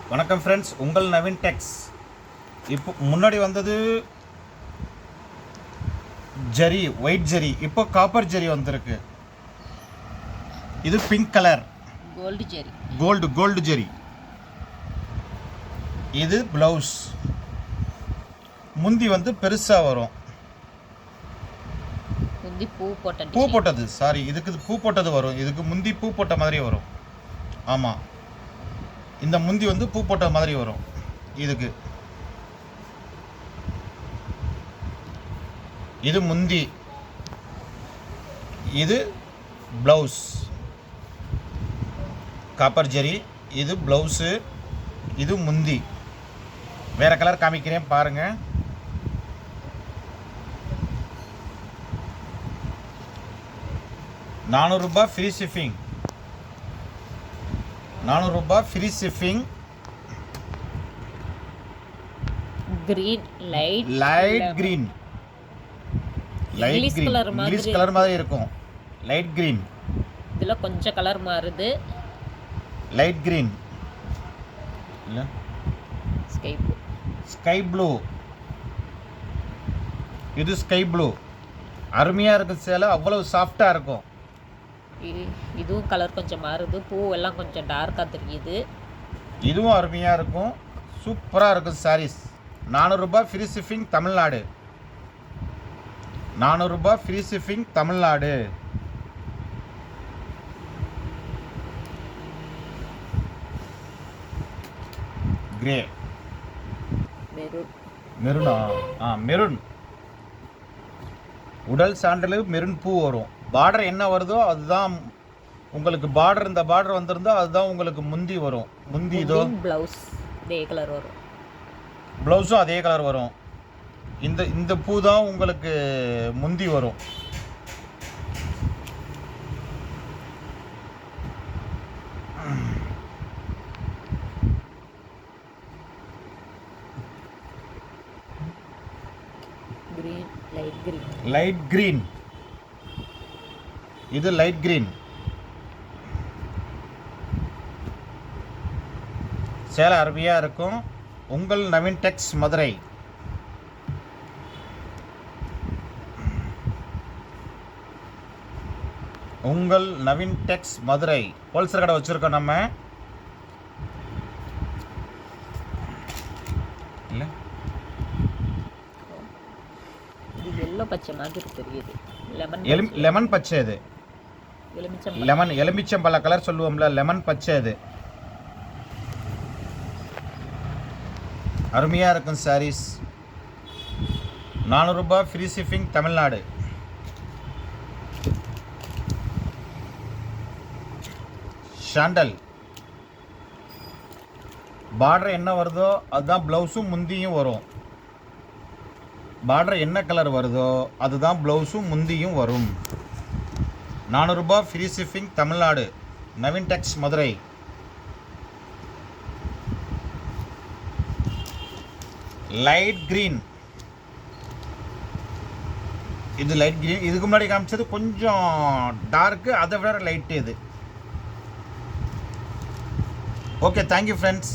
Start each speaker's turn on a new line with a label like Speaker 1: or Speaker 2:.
Speaker 1: வணக்கம் ஃப்ரெண்ட்ஸ், உங்கள் நவீன் டெக்ஸ். இப்போ முன்னாடி வந்தது ஜரி, ஒயிட் ஜரி. இப்போ காப்பர் ஜரி வந்திருக்கு. இது pink colour
Speaker 2: gold zari,
Speaker 1: gold zari. இது ப்ளவுஸ். முந்தி வந்து பெருசாக வரும்.
Speaker 2: முந்தி பூ
Speaker 1: போட்டது சாரி, இதுக்கு பூ போட்டது வரும். இதுக்கு முந்தி பூ போட்ட மாதிரி வரும். ஆமாம், இந்த முந்தி வந்து பூ போட்ட மாதிரி வரும். இதுக்கு இது முந்தி, இது ப்ளவுஸ். காப்பர் ஜரி, இது ப்ளவுஸு, இது முந்தி. வேறு கலர் காமிக்கிறேன் பாருங்கள். ₹400 free shipping. ₹400 free shipping.
Speaker 2: Green,
Speaker 1: light green, English colour மாதிரி இருக்கும். Light green.
Speaker 2: இதில் கொஞ்சம் கலர் மாறுது.
Speaker 1: லைட் கிரீன் இல்ல, ஸ்கை ப்ளூ. இது ஸ்கை ப்ளூ. அருமையாக இருக்கும் சேலை, அவ்வளவு சாஃப்டாக இருக்கும்.
Speaker 2: இதுவும் கலர் கொஞ்சம் மாறுது. பூ எல்லாம் கொஞ்சம் டார்க்காக தெரியுது.
Speaker 1: இதுவும் அருமையாக இருக்கும், சூப்பராக இருக்கும் saris. ₹400 free shipping Tamil Nadu. ₹400 free shipping Tamil Nadu. Grey, மெருனா? மெருன். உடல் சான்றிதழ் மெருன் பூ வரும். பார்டர் என்ன வருதோ அதுதான் உங்களுக்கு பார்டர். இந்த பார்டர் வந்திருந்தா அதுதான் உங்களுக்கு முந்தி வரும். முந்தி இதோ
Speaker 2: ப்ளவுஸ் அதே கலர் வரும்.
Speaker 1: ப்ளவுஸும் அதே கலர் வரும். இந்த பூ தான் உங்களுக்கு முந்தி வரும். Light green. இது லைட் கிரீன். சேலை அருமையாக இருக்கும். உங்கள் நவீன் டெக்ஸ் மதுரை. உங்கள் நவீன் டெக்ஸ் மதுரை ஹோல்சேல் கடை வச்சுருக்கோம் நம்ம. இல்லை,
Speaker 2: எல்லோ பச்சை மாதிரி தெரியுது.
Speaker 1: லெமன் பச்சை. இது எலுமிச்சம்பழ கலர் சொல்லுவோம்ல, லெமன் பச்சை. இது அருமையாக இருக்கும் saris. ₹400 free shipping Tamil Nadu. Sandal. Border என்ன வருதோ அதுதான் ப்ளவுஸும் முந்தியும் வரும். பார்டர் என்ன கலர் வருதோ அதுதான் ப்ளவுஸும் முந்தியும் வரும். ₹400 free shipping Tamil Nadu. Naveen Tex Madurai. Light green. இது லைட் கிரீன். இதுக்கு முன்னாடி காமிச்சது கொஞ்சம் டார்க்கு, அதை விட லைட்டு இது. Okay, thank you friends.